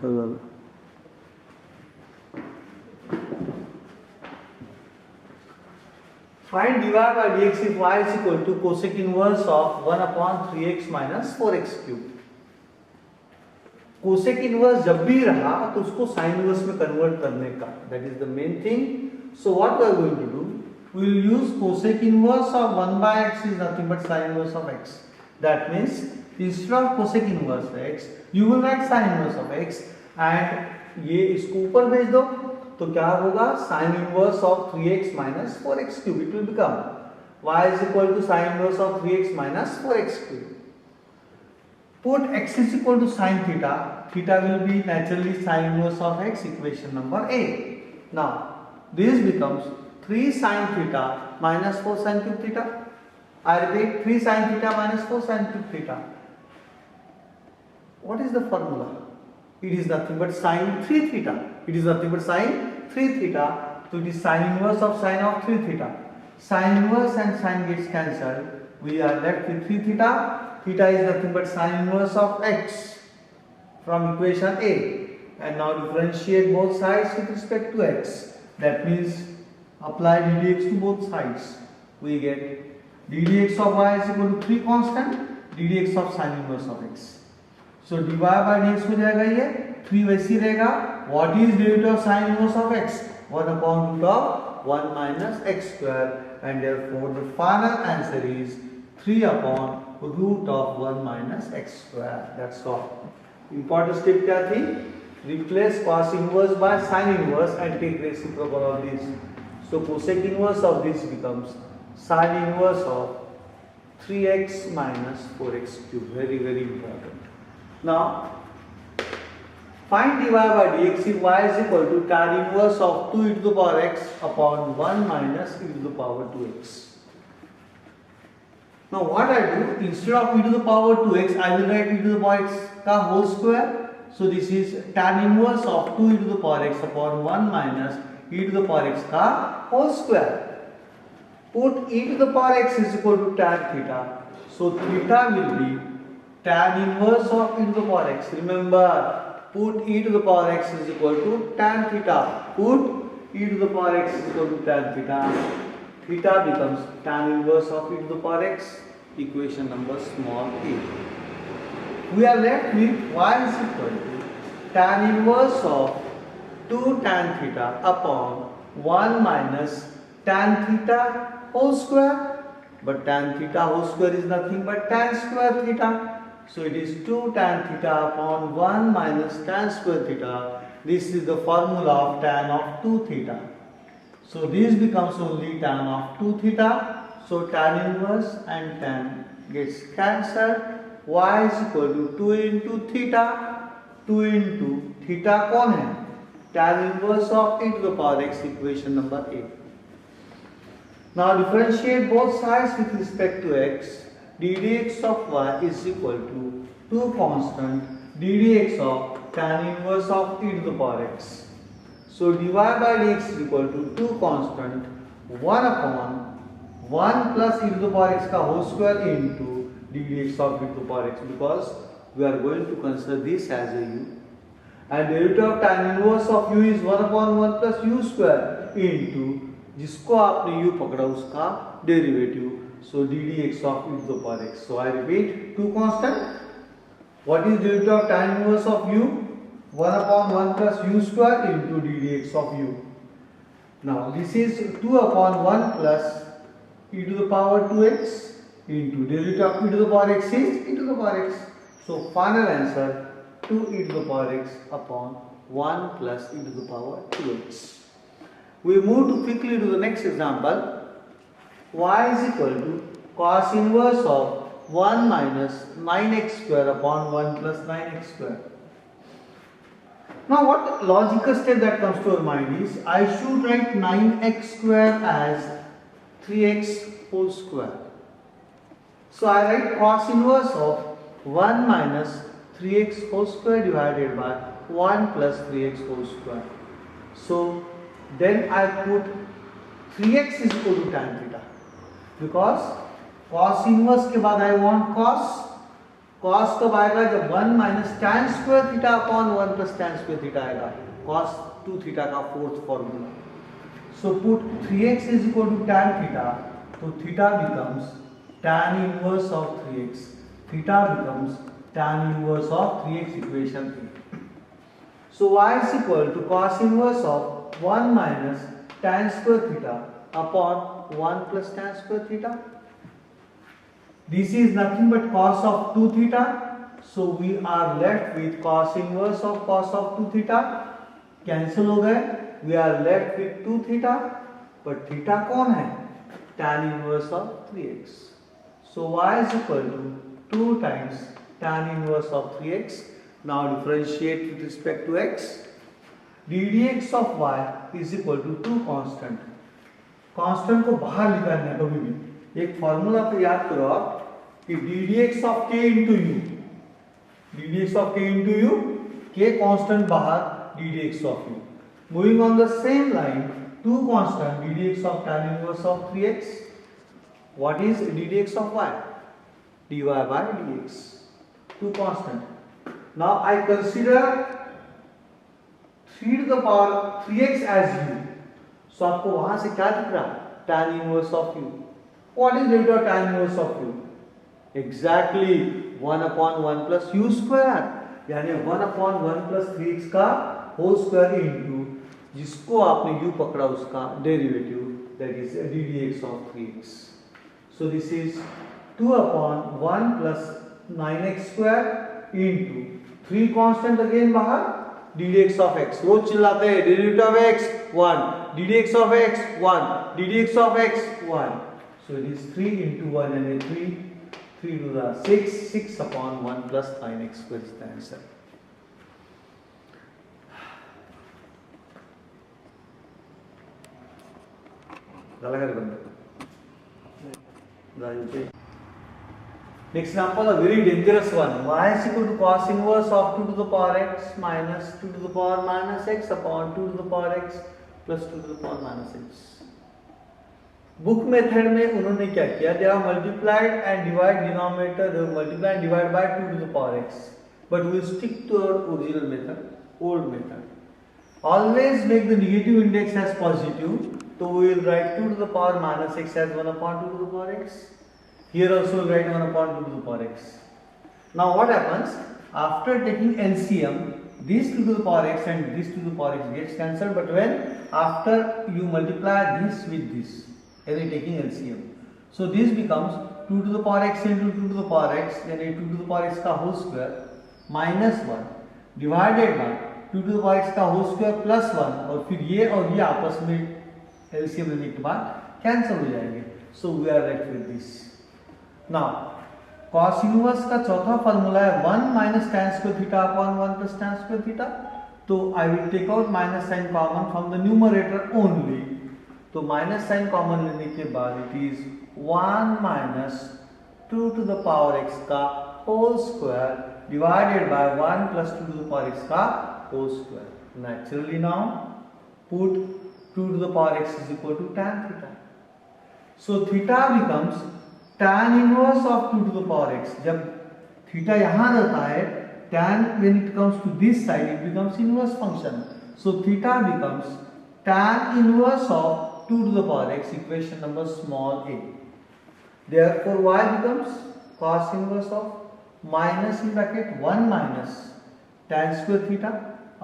चलो find dy by dx if y is equal to cosec inverse of 1 upon 3x minus 4x cube. Cosec inverse जब भी रहा तो उसको sine inverse में कन्वर्ट करने का, that is the main thing. So what we are going to do, we will use cosec inverse of 1 by x is nothing but sine inverse of x. That means instead of cosec inverse x you will write sine inverse of x and ये इसको ऊपर भेज दो तो क्या होगा, sine inverse of 3x minus 4x cube. It will become y is equal to sin inverse of 3x minus 4x cube. Put x is equal to sin theta. Theta will be naturally sin inverse of x, equation number A. Now this becomes 3 sin theta minus 4 sin cube theta. I repeat, 3 sin theta minus 4 sin cube theta. What is the formula? It is nothing but sin 3 theta. It is nothing but sin 3 theta. So it is sin inverse of sin of 3 theta. Sin inverse and sin gets cancelled. We are left with 3 theta. Theta is nothing but sin inverse of x from equation A. And now differentiate both sides with respect to x. That means apply ddx to both sides. We get ddx of y is equal to 3 constant, ddx of sin inverse of x. So dy by dx हो जाएगा ये 3 वैसी रहेगा. What is derivative of sin inverse of x? 1 upon root of 1 minus x square, and therefore the final answer is 3 upon root of 1 minus x square. That's all. Important step क्या थी? Replace cos inverse by sin inverse and take reciprocal of this. So cosec inverse of this becomes sin inverse of 3x minus 4x cube. Very very important. Now find dy by dx if y is equal to tan inverse of 2 e to the power x upon 1 minus e to the power 2x. Now what I do, instead of e to the power 2x, I will write e to the power x का whole square. So this is tan inverse of 2 e to the power x upon 1 minus e to the power x का whole square. Put e to the power x is equal to tan theta. So theta will be tan inverse of e to the power x. Remember, put e to the power x is equal to tan theta. Put e to the power x is equal to tan theta. Theta becomes tan inverse of e to the power x, equation number small a. We are left with y is equal to tan inverse of 2 tan theta upon 1 minus tan theta whole square. But tan theta whole square is nothing but tan square theta. So it is 2 tan theta upon 1 minus tan square theta. This is the formula of tan of 2 theta. So this becomes only tan of 2 theta. So tan inverse and tan gets cancelled. Y is equal to 2 into theta. 2 into theta कौन है? Tan inverse of e to the power x, equation number 8. Now differentiate both sides with respect to x. ddx of y is equal to 2 constant ddx of tan inverse of e to the power x. So dy by dx is equal to 2 constant 1 upon 1 plus e to the power x का whole square into ddx of e to the power x, because we are going to consider this as a u. And derivative of tan inverse of u is 1 upon 1 plus u square into जिसको आपने u पकड़ा उसका derivative. So ddx of e to the power x. So I repeat, 2 constant. What is derivative of tan inverse of u? 1 upon 1 plus u square into ddx of u. Now this is 2 upon 1 plus e to the power 2x into derivative of e to the power x is e to the power x. So final answer 2 e to the power x upon 1 plus e to the power 2x. We move quickly to the next example. Y is equal to cos inverse of 1 minus 9x square upon 1 plus 9x square. Now what logical step that comes to our mind is, I should write 9x square as 3x whole square. So I write cos inverse of 1 minus 3x whole square divided by 1 plus 3x whole square. So then I put 3x is equal to tan theta, because cos inverse के बाद I want cos cos कब आएगा? जब 1 minus tan square theta upon 1 plus tan square theta आएगा, cos 2 theta का fourth formula. So put 3x is equal to tan theta, so theta becomes tan inverse of 3x. Theta becomes tan inverse of 3x, equation 3. So y is equal to cos inverse of 1 minus tan square theta upon 1 plus tan square theta. This is nothing but cos of 2 theta. So we are left with cos inverse of cos of 2 theta. Cancel हो गए. We are left with 2 theta. But theta कौन है? Tan inverse of 3x. So y is equal to 2 times tan inverse of 3x. Now differentiate with respect to x. d dx of y is equal to 2 constant. Constant को बाहर निकालना है कभी भी. एक formula पे याद करो आप कि d dx of k into u, d dx of k into u, k constant बाहर, d dx of u. Moving on the same line, 2 constant d dx of tan inverse of 3x. What is d dx of y? dy by dx. 2 constant. Now I consider 3 to the power 3x as u. So आपको वहां से क्या दिख रहा? tan inverse of u. What is delta tan inverse of u? Exactly 1 upon 1 plus u square. यानी 1 upon 1 plus 3x का whole square into जिसको आपने u पकड़ा उसका derivative, that is d dx of 3x. So this is 2 upon 1 plus 9x square into 3 constant again बाहर, d dx of x. रोज चिल्लाते हैं derivative of x 1, d dx of x 1, d dx of x 1. So it is 3 into 1 and 3 to the 6 upon 1 plus 9x square is the answer. Next example, a very dangerous one. Y is equal to cos inverse of 2 to the power x minus 2 to the power minus x upon 2 to the power x plus 2 to the power minus x. Book method में उन्होंने क्या किया? They are multiplied and divide denominator, they multiply and divide by 2 to the power x. But we stick to our original method, old method. Always make the negative index as positive. So we will write 2 to the power minus x as 1 upon 2 to the power x. Here also we will write 1 upon 2 to the power x. Now what happens? After taking LCM, this 2 to the power x and this 2 to the power x gets cancelled. But when after you multiply this with this, and taking LCM, so this becomes 2 to the power x into 2 to the power x, यानी 2 to the power x का whole square minus 1 divided by 2 to the power x का whole square plus 1, और फिर ये और ये आपस में LCM लेने के बाद कैंसिल हो जाएंगे. So we are left with this. Now cos inverse का चौथा फॉर्मूला है 1 minus tan square theta upon 1 plus tan square theta. तो I will take out minus sign common from the numerator only. तो minus sign common लेने के बाद it is 1 minus 2 to the power x का whole square divided by 1 plus 2 to the power x का whole square. Naturally now put 2 to the power x is equal to tan theta. So theta becomes tan inverse of 2 to the power x. जब theta यहां रहता है, tan when it comes to this side it becomes inverse function. So theta becomes tan inverse of 2 to the power x, equation number small a. Therefore y becomes cos inverse of minus in bracket 1 minus tan square theta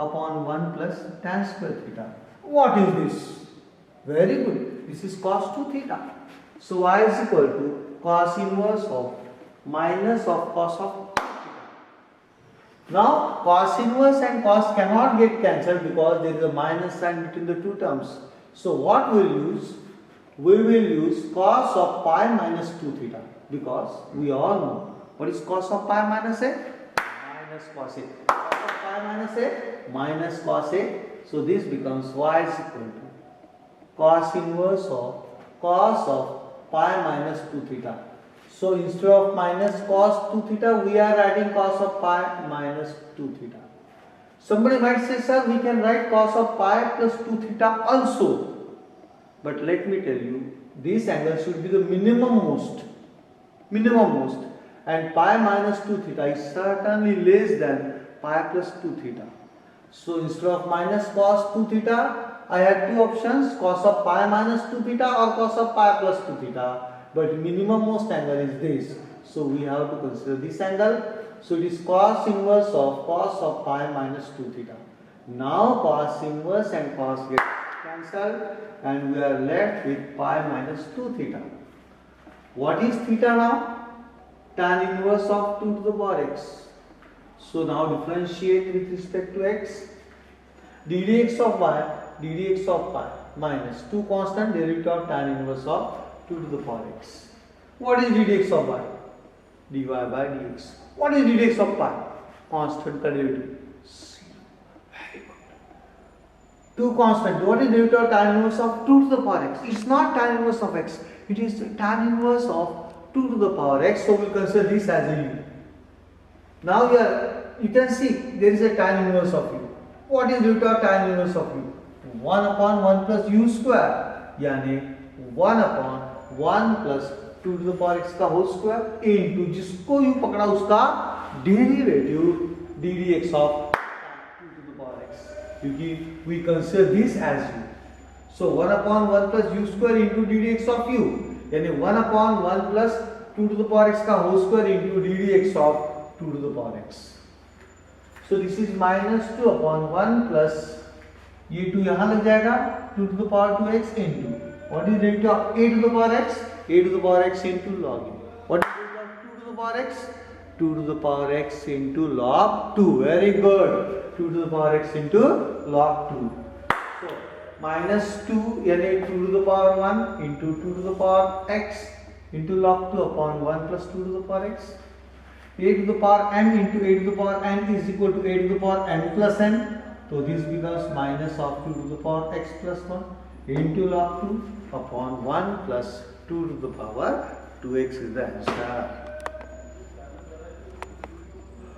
upon 1 plus tan square theta. What is this? Very good. This is cos 2 theta. So y is equal to cos inverse of minus of cos of theta. Now cos inverse and cos cannot get cancelled because there is a minus sign between the two terms. So what we will use? We will use cos of pi minus 2 theta, because we all know what is cos of pi minus a? Minus cos a. Cos of pi minus a? Minus cos a. So this becomes y is equal to cos inverse of pi minus 2 theta. So instead of minus cos 2 theta, we are adding cos of pi minus 2 theta. Somebody might say, sir, we can write cos of pi plus 2 theta also. But let me tell you, this angle should be the minimum most. and pi minus 2 theta is certainly less than pi plus 2 theta. So instead of minus cos 2 theta, I had two options, cos of pi minus 2 theta or cos of pi plus 2 theta. But minimum most angle is this. So we have to consider this angle. So it is cos inverse of pi minus 2 theta. Now cos inverse and cos get cancelled and we are left with pi minus 2 theta. What is theta now? Tan inverse of 2 to the power x. So now differentiate with respect to x. ddx of y, ddx of pi minus 2 constant derivative of tan inverse of 2 to the power x. What is ddx of y? dy by dx. What is ddx of pi? Constant derivative. 0. Very good. 2 constant. What is derivative of tan inverse of 2 to the power x? It's not tan inverse of x. It is tan inverse of 2 to the power x. So we consider this as a u. Now you can see there is a tan inverse of u. What is derivative of tan inverse of u? 1 upon 1 plus u square. यानी 1 upon 1 plus 2 to the power x का whole square into जिसको u पकड़ा उसका derivative ddx of 2 to the power x. क्योंकि we consider this as u. So 1 upon 1 plus u square into ddx of u. यानी 1 upon 1 plus 2 to the power x का whole square into ddx of 2 to the power x. So this is minus 2 upon 1 plus ये 2 यहाँ लग जाएगा 2 to the power 2x into what is derivative of a to the power x? A to the power x into log a. What is derivative of 2 to the power x? 2 to the power x into log 2. Very good. 2 to the power x into log 2. So minus 2 यानी 2 to the power 1 into 2 to the power x into log 2 upon 1 plus 2 to the power x. A to the power n into a to the power n is equal to a to the power n plus n. So this becomes minus of 2 to the power x plus 1 into log 2 upon 1 plus 2 to the power 2x is the answer.